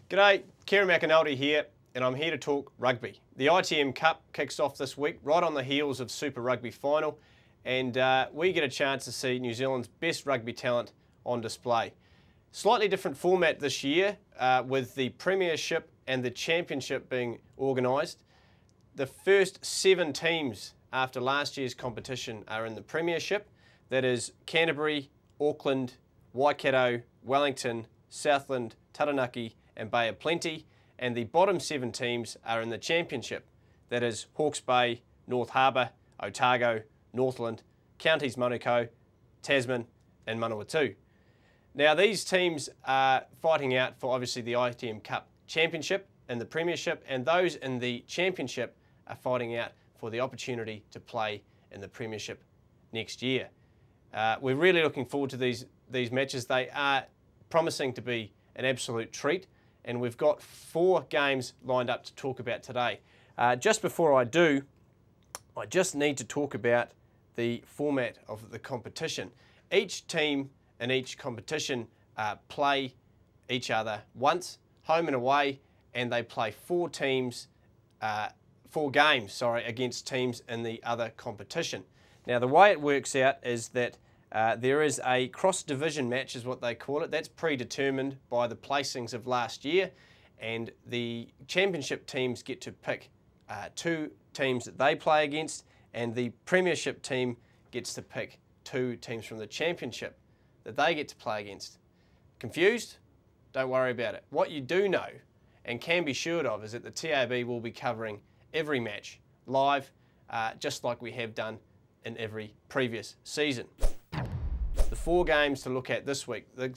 G'day, Kieran McAnulty here, and I'm here to talk rugby. The ITM Cup kicks off this week, right on the heels of Super Rugby final, and we get a chance to see New Zealand's best rugby talent on display. Slightly different format this year, with the Premiership and the Championship being organised. The first 7 teams after last year's competition are in the Premiership. That is Canterbury, Auckland, Waikato, Wellington, Southland, Taranaki and Bay of Plenty, and the bottom 7 teams are in the Championship. That is Hawke's Bay, North Harbour, Otago, Northland, Counties Manukau, Tasman and Manawatu. Now these teams are fighting out for obviously the ITM Cup Championship and the Premiership, and those in the Championship are fighting out for the opportunity to play in the Premiership next year. We're really looking forward to these matches. They are promising to be an absolute treat, and we've got 4 games lined up to talk about today. Just before I do, I just need to talk about the format of the competition. Each team in each competition play each other once, home and away, and they play 4 games against teams in the other competition. Now the way it works out is that there is a cross-division match, is what they call it. That's predetermined by the placings of last year, and the Championship teams get to pick 2 teams that they play against, and the Premiership team gets to pick 2 teams from the Championship that they get to play against. Confused? Don't worry about it. What you do know and can be sure of is that the TAB will be covering every match live, just like we have done in every previous season. The 4 games to look at this week. The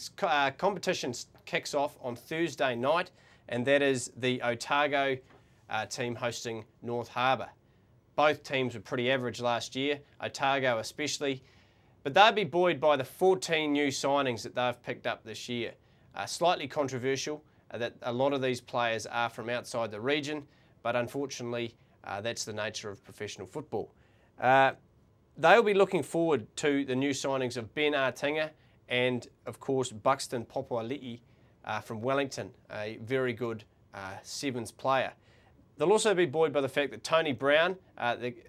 competition kicks off on Thursday night, and that is the Otago team hosting North Harbour. Both teams were pretty average last year, Otago especially, but they'll be buoyed by the 14 new signings that they've picked up this year. Slightly controversial that a lot of these players are from outside the region, but unfortunately that's the nature of professional football. They'll be looking forward to the new signings of Ben Artinga and, of course, Buxton Popuali'i from Wellington, a very good sevens player. They'll also be buoyed by the fact that Tony Brown,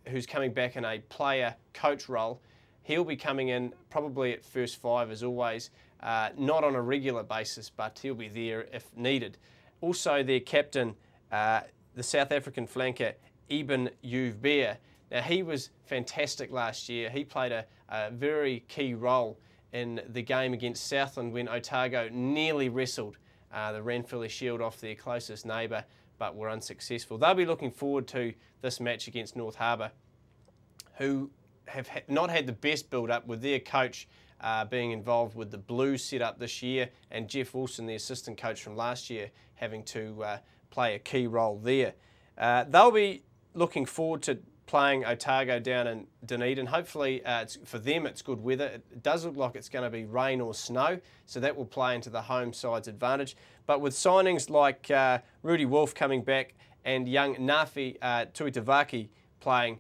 who's coming back in a player-coach role, he'll be coming in probably at first 5 as always, not on a regular basis, but he'll be there if needed. Also their captain, the South African flanker, Eben Bear. Now he was fantastic last year. He played a very key role in the game against Southland when Otago nearly wrestled the Ranfurly Shield off their closest neighbour, but were unsuccessful. They'll be looking forward to this match against North Harbour, who have not had the best build-up, with their coach being involved with the Blues setup this year, and Jeff Wilson, the assistant coach from last year, having to play a key role there. They'll be looking forward to playing Otago down in Dunedin. Hopefully for them it's good weather. It does look like it's going to be rain or snow, so that will play into the home side's advantage. But with signings like Rudy Wolf coming back and young Nafi Tuitavaki playing,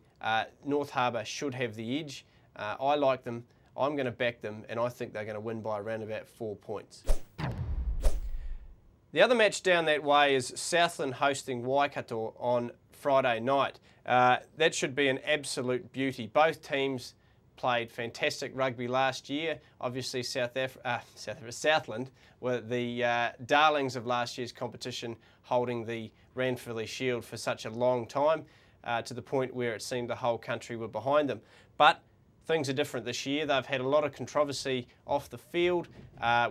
North Harbour should have the edge. I like them, I'm going to back them, and I think they're going to win by around about 4 points. The other match down that way is Southland hosting Waikato on Friday night. That should be an absolute beauty. Both teams played fantastic rugby last year. Obviously Southland were the darlings of last year's competition, holding the Ranfurly Shield for such a long time, to the point where it seemed the whole country were behind them. But things are different this year. They've had a lot of controversy off the field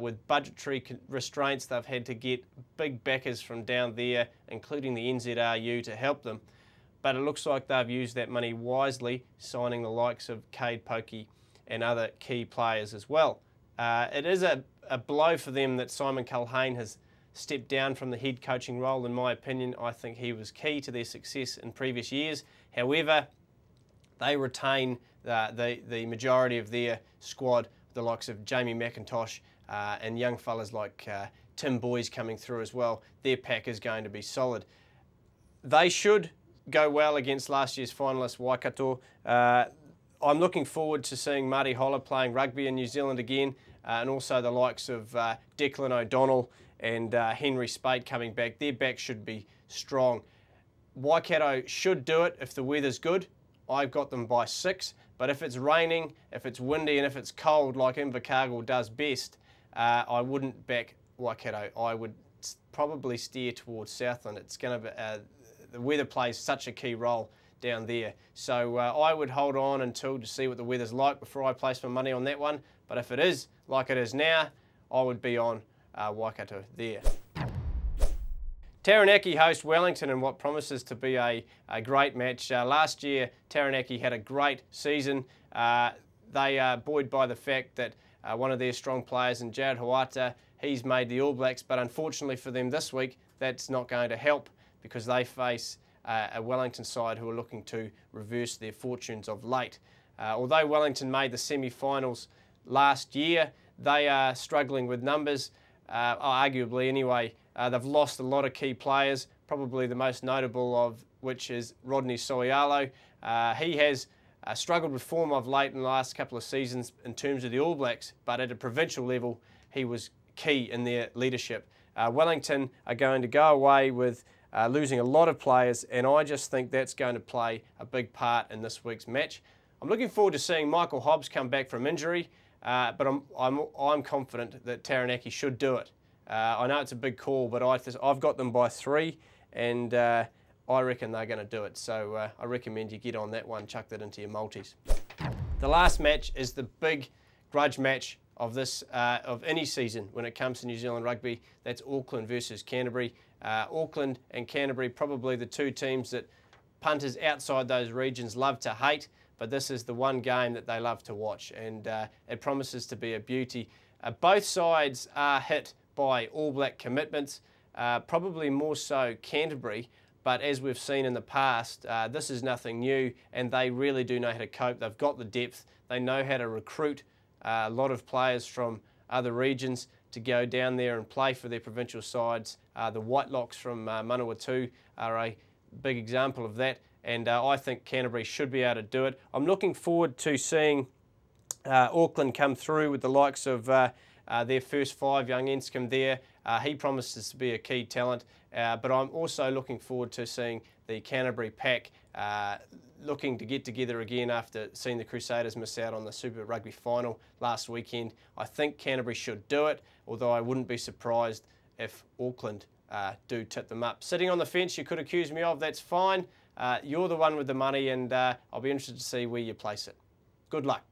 with budgetary restraints. They've had to get big backers from down there, including the NZRU, to help them. But it looks like they've used that money wisely, signing the likes of Cade Pokey and other key players as well. It is a blow for them that Simon Culhane has stepped down from the head coaching role. In my opinion, I think he was key to their success in previous years. However, they retain the majority of their squad, the likes of Jamie McIntosh and young fellas like Tim Boys coming through as well. Their pack is going to be solid. They should go well against last year's finalists Waikato. I'm looking forward to seeing Marty Holler playing rugby in New Zealand again, and also the likes of Declan O'Donnell and Henry Spate coming back. Their back should be strong. Waikato should do it if the weather's good. I've got them by 6, but if it's raining, if it's windy and if it's cold like Invercargill does best, I wouldn't back Waikato. I would probably steer towards Southland. It's going to be, the weather plays such a key role down there. So I would hold on until to see what the weather's like before I place my money on that one. But if it is like it is now, I would be on Waikato there. Taranaki host Wellington in what promises to be a great match. Last year, Taranaki had a great season. They are buoyed by the fact that one of their strong players, in Jared Hoata, he's made the All Blacks, but unfortunately for them this week, that's not going to help because they face a Wellington side who are looking to reverse their fortunes of late. Although Wellington made the semi-finals last year, they are struggling with numbers, arguably anyway. They've lost a lot of key players, probably the most notable of which is Rodney Soialo. He has struggled with form of late in the last couple of seasons in terms of the All Blacks, but at a provincial level, he was key in their leadership. Wellington are going to go away with losing a lot of players, and I just think that's going to play a big part in this week's match. I'm looking forward to seeing Michael Hobbs come back from injury, but I'm confident that Taranaki should do it. I know it's a big call, but I've got them by 3, and I reckon they're going to do it. So I recommend you get on that one, chuck that into your multis. The last match is the big grudge match of any season when it comes to New Zealand rugby. That's Auckland versus Canterbury. Auckland and Canterbury, probably the two teams that punters outside those regions love to hate, but this is the one game that they love to watch, and it promises to be a beauty. Both sides are hit by All Black commitments, probably more so Canterbury, but as we've seen in the past, this is nothing new, and they really do know how to cope. They've got the depth, they know how to recruit a lot of players from other regions to go down there and play for their provincial sides. The Whitelocks from Manawatu are a big example of that, and I think Canterbury should be able to do it. I'm looking forward to seeing Auckland come through with the likes of their first 5, young Enscombe there. He promises to be a key talent, but I'm also looking forward to seeing the Canterbury pack looking to get together again after seeing the Crusaders miss out on the Super Rugby final last weekend. I think Canterbury should do it, although I wouldn't be surprised if Auckland do tip them up. Sitting on the fence, you could accuse me of, that's fine. You're the one with the money, and I'll be interested to see where you place it. Good luck.